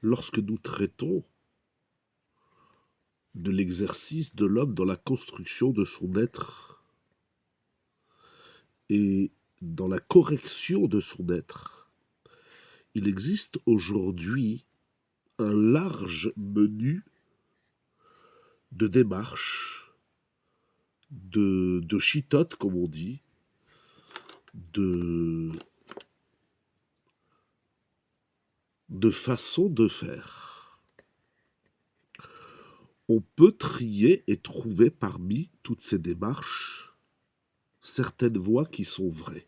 lorsque nous traitons de l'exercice de l'homme dans la construction de son être et dans la correction de son être, il existe aujourd'hui un large menu de démarches, de chitotes, comme on dit, de façons de faire. On peut trier et trouver parmi toutes ces démarches certaines voies qui sont vraies.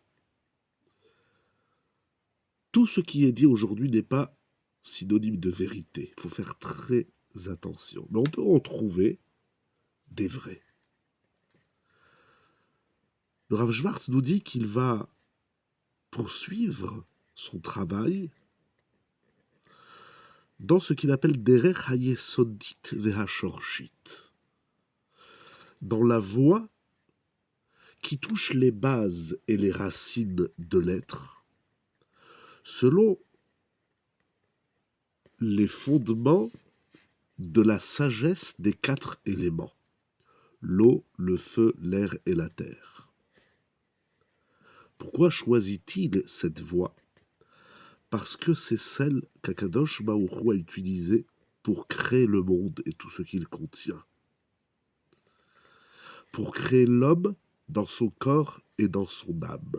Tout ce qui est dit aujourd'hui n'est pas synonyme de vérité. Il faut faire très attention. Mais on peut en trouver des vrais. Le Rav Schwartz nous dit qu'il va poursuivre son travail dans ce qu'il appelle Derech Hayesodit Vehashorshit, dans la voie qui touche les bases et les racines de l'être, selon les fondements de la sagesse des 4 éléments, l'eau, le feu, l'air et la terre. Pourquoi choisit-il cette voie? Parce que c'est celle qu'Akadosh Baruch Hu a utilisée pour créer le monde et tout ce qu'il contient. Pour créer l'homme dans son corps et dans son âme.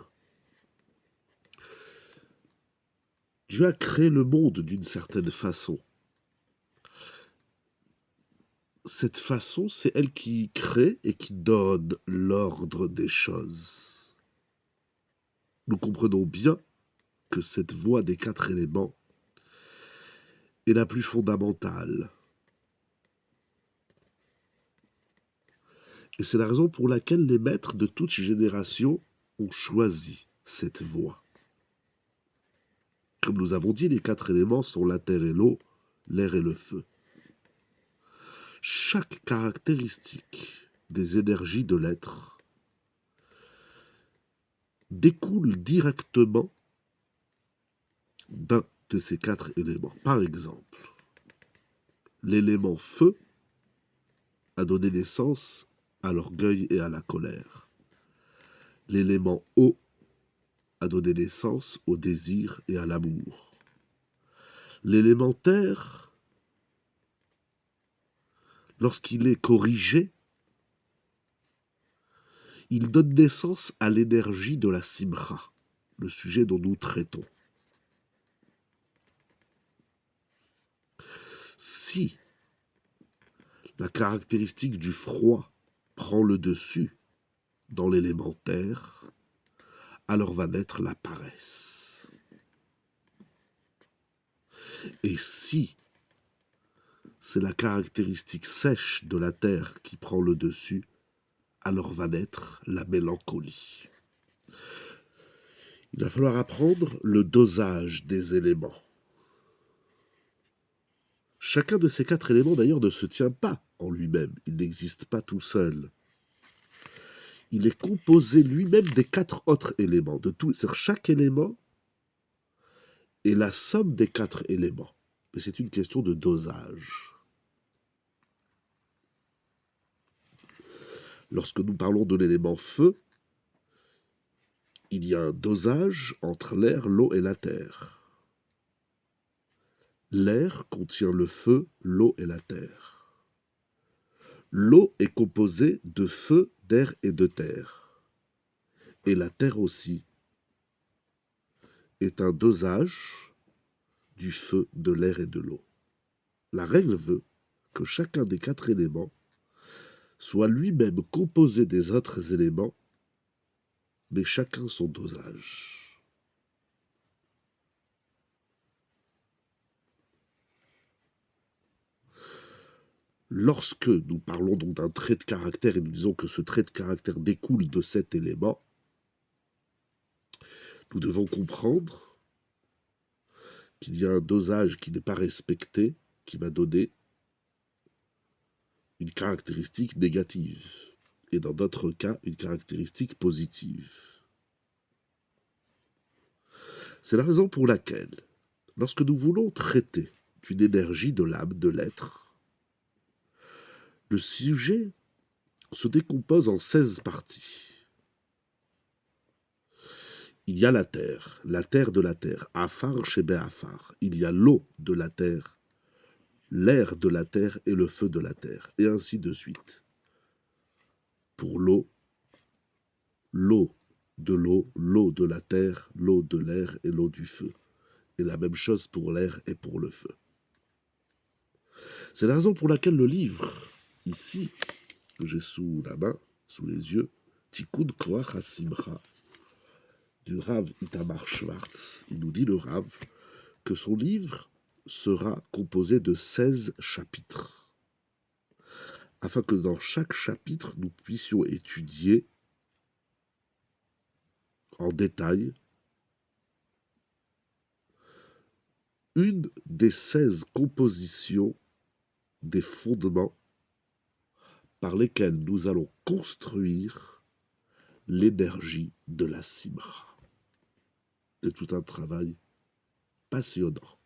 Dieu a créé le monde d'une certaine façon. Cette façon, c'est elle qui crée et qui donne l'ordre des choses. Nous comprenons bien que cette voie des 4 éléments est la plus fondamentale. Et c'est la raison pour laquelle les maîtres de toutes générations ont choisi cette voie. Comme nous avons dit, les 4 éléments sont la terre et l'eau, l'air et le feu. Chaque caractéristique des énergies de l'être découle directement d'un de ces 4 éléments. Par exemple, l'élément feu a donné naissance à l'orgueil et à la colère. L'élément eau a donné naissance au désir et à l'amour. L'élément terre, lorsqu'il est corrigé, il donne naissance à l'énergie de la simcha, le sujet dont nous traitons. Si la caractéristique du froid prend le dessus dans l'élément terre, alors va naître la paresse. Et si c'est la caractéristique sèche de la terre qui prend le dessus, alors va naître la mélancolie. Il va falloir apprendre le dosage des éléments. Chacun de ces 4 éléments, d'ailleurs, ne se tient pas en lui-même. Il n'existe pas tout seul. Il est composé lui-même des 4 autres éléments. C'est-à-dire chaque élément est la somme des 4 éléments. Mais c'est une question de dosage. Lorsque nous parlons de l'élément feu, il y a un dosage entre l'air, l'eau et la terre. L'air contient le feu, l'eau et la terre. L'eau est composée de feu, d'air et de terre. Et la terre aussi est un dosage du feu, de l'air et de l'eau. La règle veut que chacun des 4 éléments soit lui-même composé des autres éléments, mais chacun son dosage. Lorsque nous parlons donc d'un trait de caractère et nous disons que ce trait de caractère découle de cet élément, nous devons comprendre qu'il y a un dosage qui n'est pas respecté, qui va donner une caractéristique négative, et dans d'autres cas, une caractéristique positive. C'est la raison pour laquelle, lorsque nous voulons traiter une énergie de l'âme, de l'être. Le sujet se décompose en 16 parties. Il y a la terre de la terre, Afar Shebe Afar. Il y a l'eau de la terre, l'air de la terre et le feu de la terre, et ainsi de suite. Pour l'eau l'eau de la terre, l'eau de l'air et l'eau du feu. Et la même chose pour l'air et pour le feu. C'est la raison pour laquelle le livre, ici, que j'ai sous la main, sous les yeux, Tikkun Koach HaSimcha, du Rav Itamar Schwartz, il nous dit le Rav, que son livre sera composé de 16 chapitres, afin que dans chaque chapitre, nous puissions étudier en détail une des 16 compositions des fondements par lesquels nous allons construire l'énergie de la Simra. C'est tout un travail passionnant.